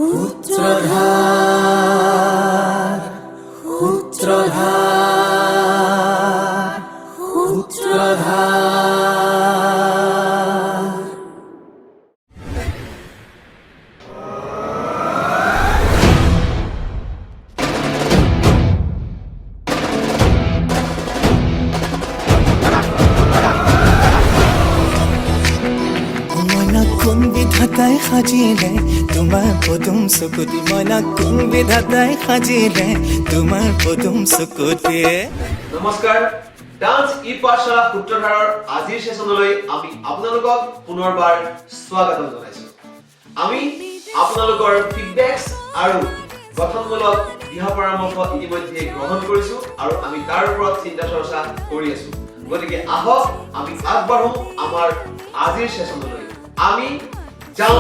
Sutradhar, Sutradhar, Sutradhar. বিধাতাই সাজিলে তোমাৰ পদুম চকুতি মনা কোন বিধাতাই সাজিলে তোমাৰ পদুম চকুতি। নমস্কাৰ, ডান্স e-pathsala সূত্ৰধাৰৰ আজিৰ সেশনলৈ আমি আপোনালোকক পুনৰবাৰ স্বাগতম জনাইছো। আমি আপোনালোকৰ ফিডবেকস আৰু গঠনমূলক দিহা পৰামৰ্শ ইতিমধ্যে গ্ৰহণ কৰিছো আৰু আমি তাৰ ওপৰত চিন্তা চৰ্চা কৰি আছো। গতিকে আহক আমি আগবাঢ়ো আমাৰ আজিৰ সেশনলৈ। আমি যাও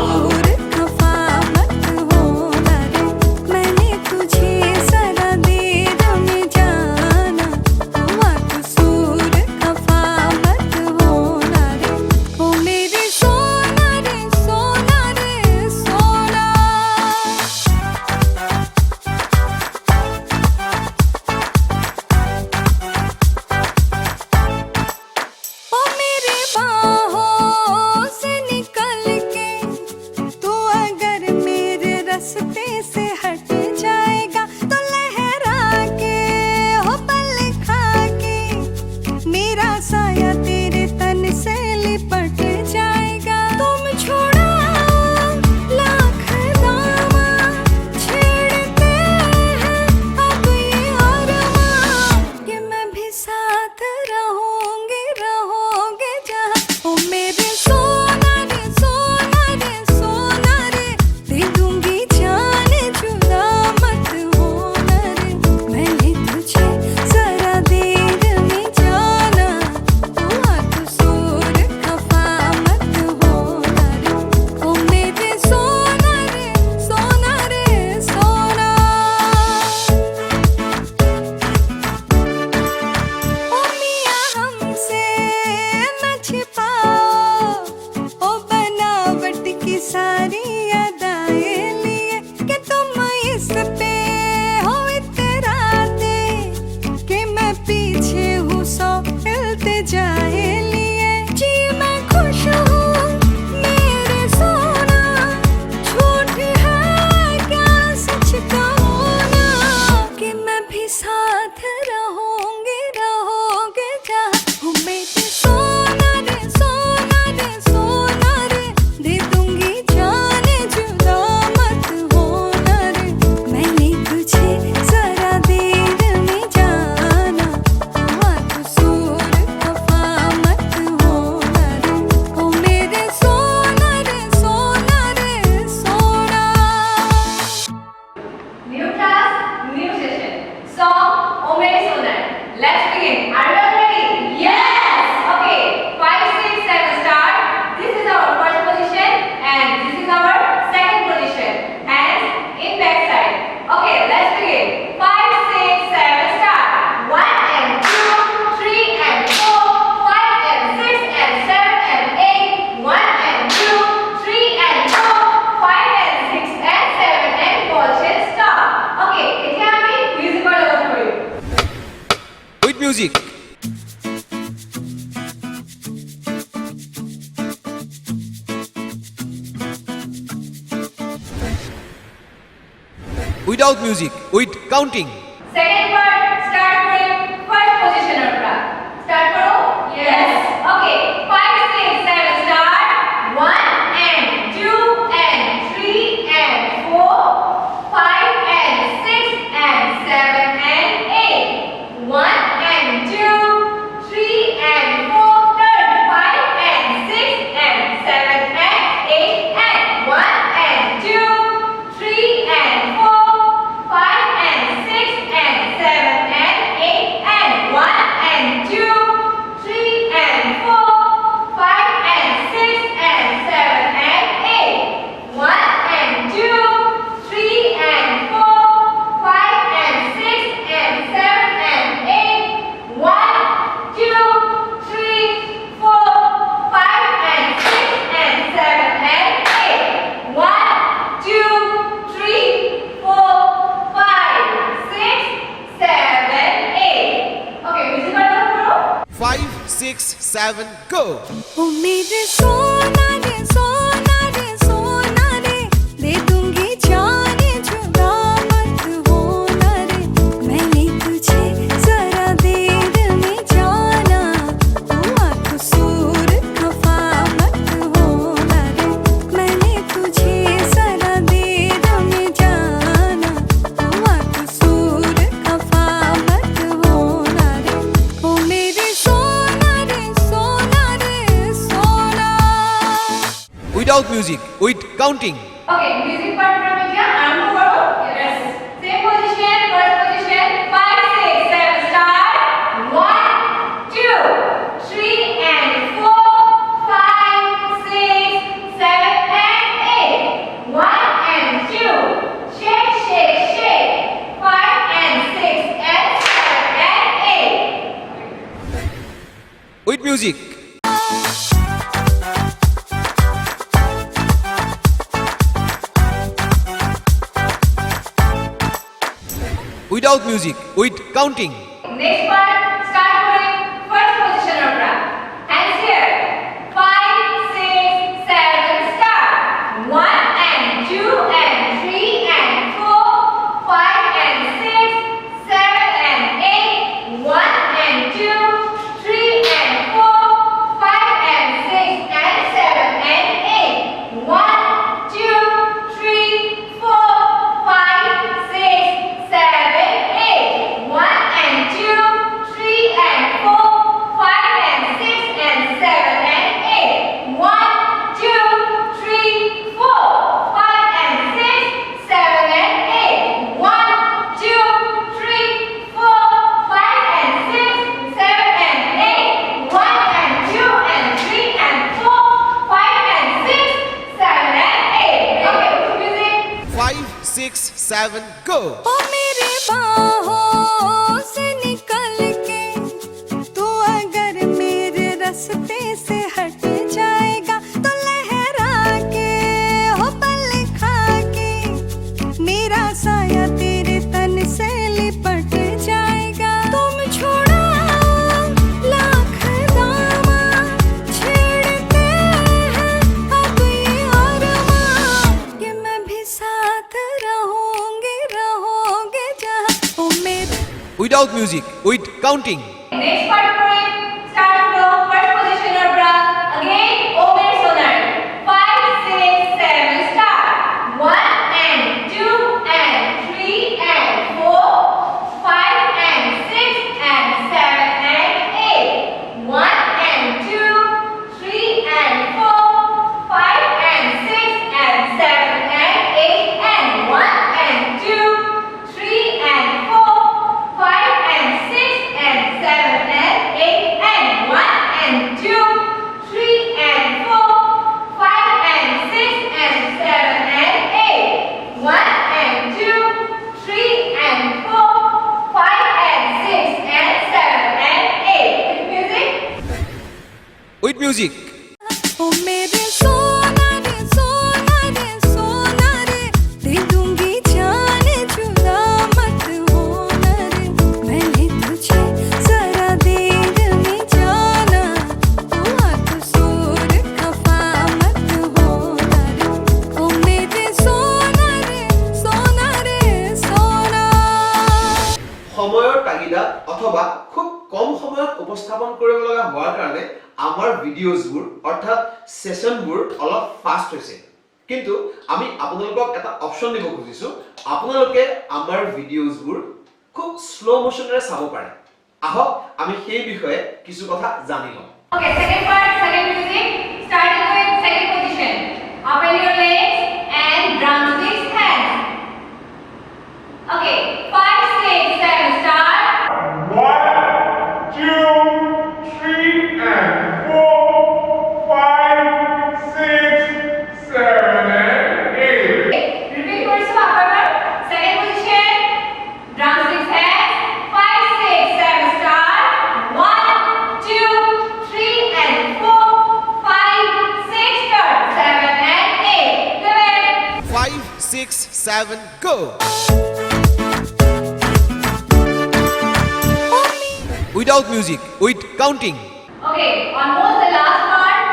music. Without music, with counting. Second part, start with first position order. Start karo? Yes. Okay. 5, 6, 7, start. 1 and 2 and 3 and 4, 5 and 6 and 7 and 8. 1 and 2, 3 and 4, turn. 5 and 6 and 7 and 8 and 1 and 2, 3 and 4, 5 and 6 7, go! ओ मेरे सोना रे सोना रे सोना रे दे दूंगी जाने जुदा मत होना रे मैंने तुझे जरा देर में जाना तू कसूर खफा मत होना रे मैंने तुझे जरा देर में जाना तू कसूर खफा मत होना रे ओ मेरे सोना रे सोना रे सोना Without music, with counting. Okay, music part from India. आरंभ करो. Yes. Same position, first position. 5, 6, 7, start. 1, 2, 3, and 4, 5, 6, 7, and 8. 1 and 2. Shake, shake, shake. 5 and 6 and 7 and 8. With music. Without music, with counting. Next part, start going first position of rap. Hands here. 5, 6, 7, start. 1 and 2 and 3 and 4, 5 and 6, 7 and 8. 1 and 2, 3 and 4, 5 and 6 and 7 and 8. 1, 2, 3, 4, 5, 6, 7, 8. 1 and 2, 3 and 4, 5 and 6 and 7 and 8. 1, 2, 3, 4, 5 and 6, 7 and 8. 1, 2, 3, 4, 5 and 6, 7 and 8. 1 and 2 and 3 and 4, 5 and 6, 7 and 8. Okay, music. 5, 6, 7, go! ओ मेरे बाहों से निकल के तू अगर मेरे रास्ते से हट जाएगा तो लहरा के हो पल खा के मेरा साया तेरे तन से लिपट जाएगा तुम छोड़ो लाख दामा छेड़ते हैं अब ये अरमां कि मैं भी साथ रहूंगी रहोगे जहाँ ओ मेरे Without music, with counting. Next part for it. Start to first position or bra. Again, open sonar. 5, 6, 7, start. 1 and 2 and 3 and 4, 5 and 6 and 7 and 8. 1 and 2, 3 and 4, 5 and 6 and 7 and 8. And 1 and 2, 3 and 4, 5 and 6 and 7 and 8. And 1 and 2, 3 and 4, 5 and 6 and 7 and 8. 1 and 2, 3 and 4, 5 and 6 and 7 and 8. Music. With music. ओ मेरे सोना रे सोना रे सोना रे दे दूंगी जाने जुदा मत होना रे मैंने तुझे जरा देर में जाना तू कसूर खफा मत होना रे ओ मेरे सोना रे सोना रे सोना সময়ৰ তাগিদা অথবা খুব কম সময়ত উপস্থাপন কৰিব লগা হোৱাৰ কাৰণে আমাৰ ভিডিঅ'জবোৰ অৰ্থাৎ সেশনবোৰ অলপ ফাষ্ট হৈছে কিন্তু আমি আপোনালোকক এটা অপচন দিব খুজিছো আপোনালোকে আমাৰ ভিডিঅ'জবোৰ খুব স্লো মোশনেৰে চাব পাৰে আহক আমি সেই বিষয়ে কিছু কথা জানি লওঁ Okay, second part, second music. Starting with second position. Open your legs and drumsticks hands. Okay, 5, 6, 7, start. 1, 2, 3, and 4, 5, 6, 7, and 8. Repeat first one, upper. Second position. Drumsticks hands. 5, 6, 7, start. 1, 2, 3, and 4, 5, 6, start. 7 and 8. 11. 5, 6, 7, go! O Without music, with counting. Okay, almost the last part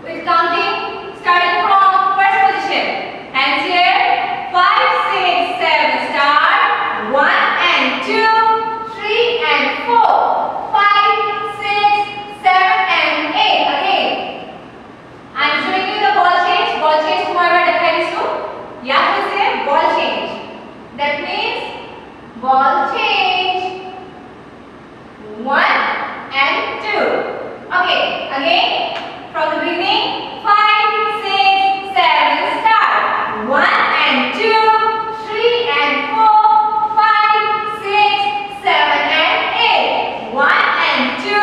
with counting starting from first position. Hands here. 5, 6, 7, start. 1 and 2, 3 and 4, 5, 6, 7 and 8. Again. I am showing you the ball change. Ball change Kumar dekhaisu. Yaad se ball change. That means ball change. 1 and 2. Okay, again from the beginning. 5, 6, 7, start. 1 and 2, 3 and 4, 5, 6, 7 and 8. 1 and 2,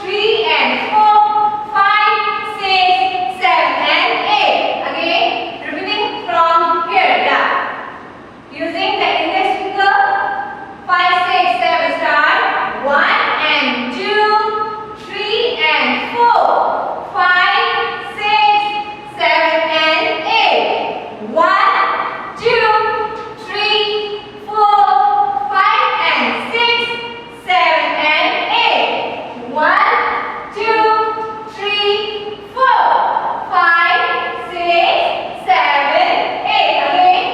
3 and 4, 5, 6, 7 and 8. Again, repeating from here. Yeah. Using the index finger. 5, 6, 7, start. 1 and 2, 3 and 4, 5, 6, 7 and 8. 1, 2, 3, 4, 5 and 6, 7 and 8. 1, 2, 3, 4, 5, 6, 7, 8. Again.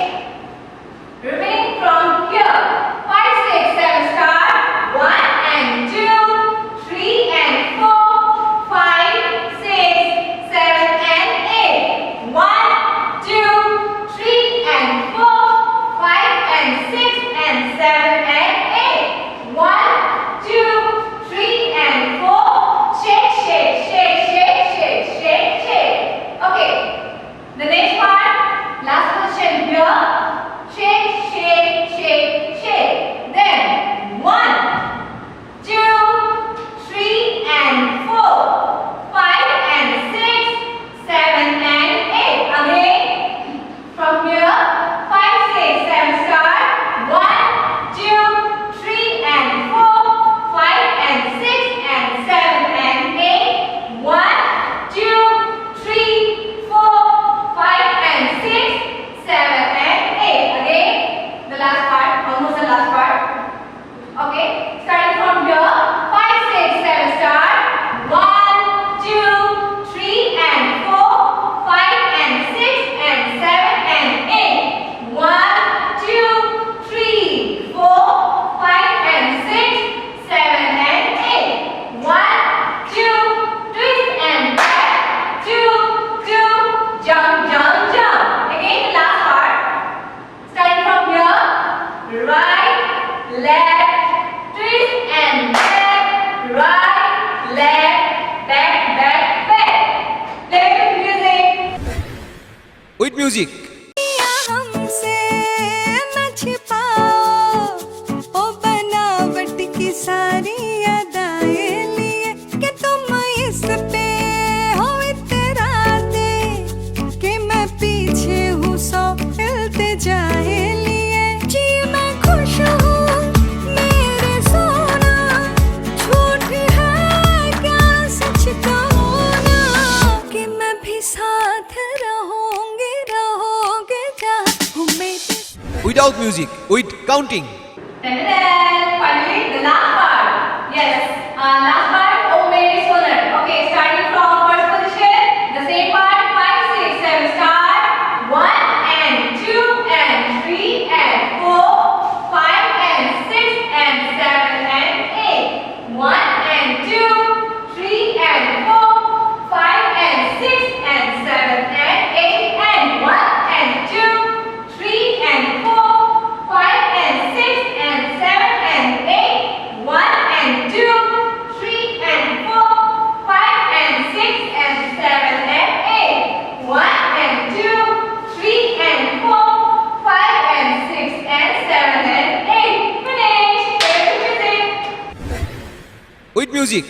Repeating from here. 5, 6, 7, start. 1 and 2, 3 and 4, 5, 6, 7 and 8. 1, 2, 3 and 4, 5 and 6 and 7 and 8. 1, 2, 3 and 4. Shake, shake, shake, shake, shake, shake, shake. Okay. The next part, last position here. Shake, shake, shake, shake. Then 1, 2, 3 and 4, 5 and 6, 7 and 8. Again, from here, 5, 6, 7, start. 1, 2, 3 and 4, 5 and 6 and 7 and 8. 1, 2, 3, 4, 5 and 6, 7 and 8. Again, the last part, almost the last part. Okay, starting from here. 5, 6, 7, start. 1, 2, 3 and 4, 5 and 6 and 7 and 8. 1, 2, 3, 4, 5 and 6, 7 and 8. 1, 2, twist and back. 2, 2, jump, jump, jump. Again, the last part. Starting from here. Right, left, twist and back. Right, left, back, back, back. Play with music. With music. हमसे न छिपाओ ओ बनावट की सारी अदाएं लिए कि तुम इस पे हो इतराते कि मैं पीछे हूँ सौ इल्तिजाए लिए जी मैं खुश हूँ मेरे सोना झूठ है क्या सच कहूँ ना कि मैं भी साथ रहूँगी रहोगे जहाँ मेरे Without music. With counting. Finally, the last part. Yes, last part. Oh, mere SONA. Okay, starting from first position. The same part. 5, 6, 7, start. 1 and 2 and 3 and 4, 5 and 6 and 7 and 8. 1 and 2, 3 and 4, 5 and 6 and 7 and 8. And 1 and 2, 3 and 4, 5 and 6 and 7 and 8. 1 and 2, 3 and 4, 5 and 6 and 7 and 8. 1 and 2, 3 and 4, 5 and 6 and 7 and 8. Finish. Play the music. With music.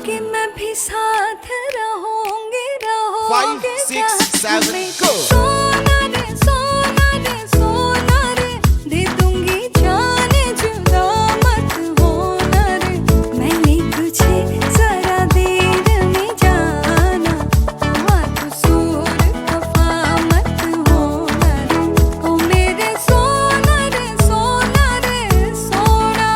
कि मैं भी साथ रहूँगी रहोगे 5, 6, 7, go. सोना रे सोना रे सोना रे दे दूँगी जाने जुदा मत होना रे मैंने तुझे जरा देर में जाना हाथ सूर खफा मत होना रे ओ मेरे सोना रे सोना रे सोना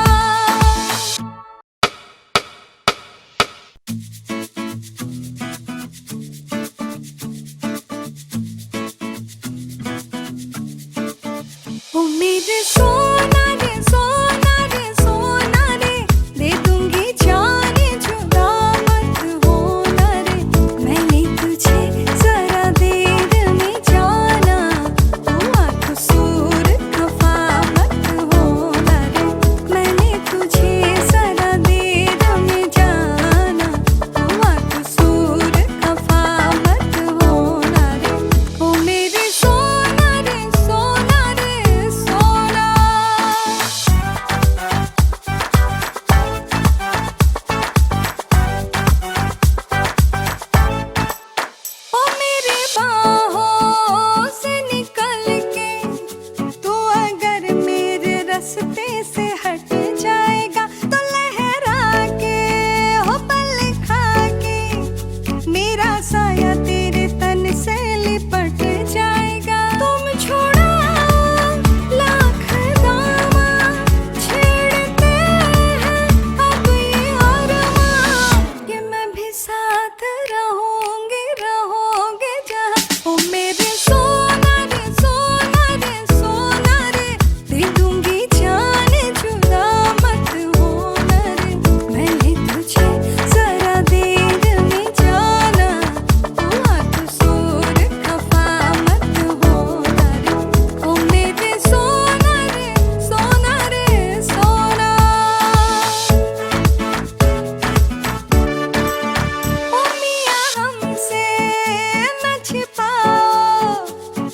छिपाओ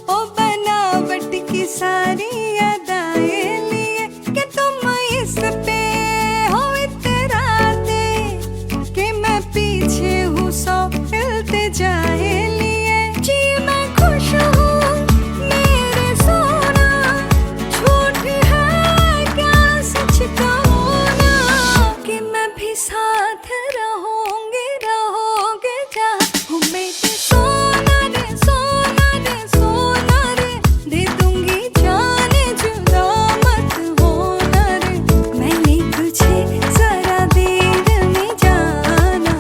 ओ बनावट की सारी अदाएं लिए कि तुम इस पे हो इतराते कि मैं पीछे हूँ सौ इल्तिजाए लिए जी मैं खुश हूँ मेरे सोना झूठ है क्या सच कहूँ ना कि मैं भी साथ रहूंगी रहोगे क्या हो मेरे सोना रे सोना रे सोना रे दे दूंगी जान जुदा मत होना रे मैंने तुझे जरा देर में जाना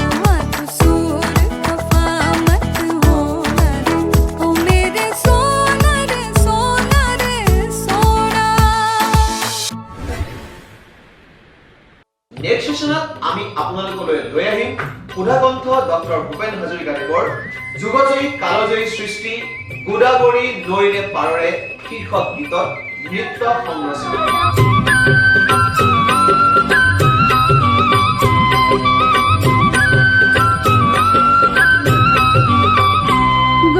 हाँ तो सूर खफा मत होना रे ओ मेरे सोना रे सोना रे सोना নেক্সট সেশনত আমি আপোনালোকলৈ লৈ আহিম সুধাকণ্ঠ ডক্টৰ ভূপেন হাজৰিকাদেৱৰ যুগজয়ী কালজয়ী সৃষ্টি গোদাবৰী নৈৰে পাৰৰে শীৰ্ষক গীতত নৃত্য সংৰচনা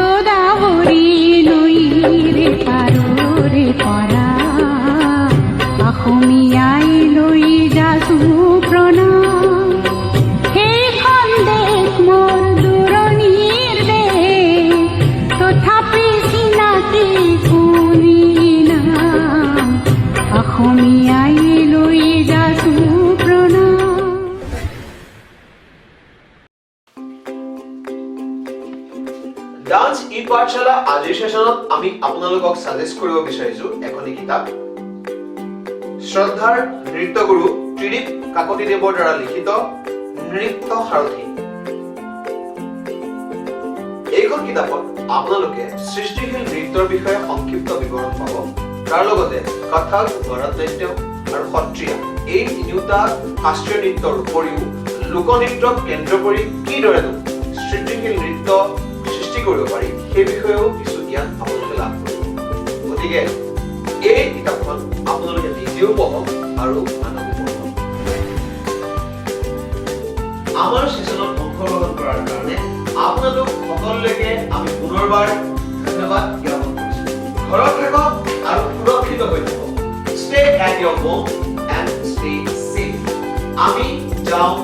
गोदावरी नईरे पारोरे परा अসমীয়াই লৈ যাচো প্ৰণাম সেইখন দেশ মোৰ দূৰণিৰ দেশ তথাপি চিনাকি কোনি নাম অসমীয়াই লৈ যাচো প্ৰণাম ডান্স ই পাঠশালা আজিৰ সেশনত আমি আপোনালোকক সাজেষ্ট কৰিব বিচাৰিছো এখনি কিতাপ শ্ৰদ্ধাৰ নৃত্যগুৰু ত্ৰিদীপ কাকতিদেৱৰ দ্বাৰা লিখিত নৃত্য সাৰথী এইখন কিতাপত আপোনালোকে সৃষ্টিশীল নৃত্যৰ বিষয়ে সংক্ষিপ্ত বিৱৰণ পাব তাৰ লগতে কথক ভৰতনাট্যম আৰু সত্ৰীয়া এই তিনিটা শাস্ত্ৰীয় নৃত্যৰ উপৰিও লোকনৃত্যক কেন্দ্ৰ কৰি কিদৰে সৃষ্টিশীল নৃত্য সৃষ্টি কৰিব পাৰি সেই বিষয়েও কিছু জ্ঞান আপোনালোকে লাভ কৰিব গতিকে এই কিতাপখন আপোনালোকে নিজেও পঢ়ক আৰু আনকো পঢ়ক আমাৰ সেশনত অংশগ্ৰহণ কৰাৰ কাৰণে আপোনালোক সকলোকে আমি পুনৰবাৰ ধন্যবাদ জ্ঞাপন কৰিছো ঘৰত থাকক আৰু সুৰক্ষিত হৈ থাকক ষ্টে এট ইয়ৰ হোম এণ্ড ষ্টে সেফ আমি যাওঁ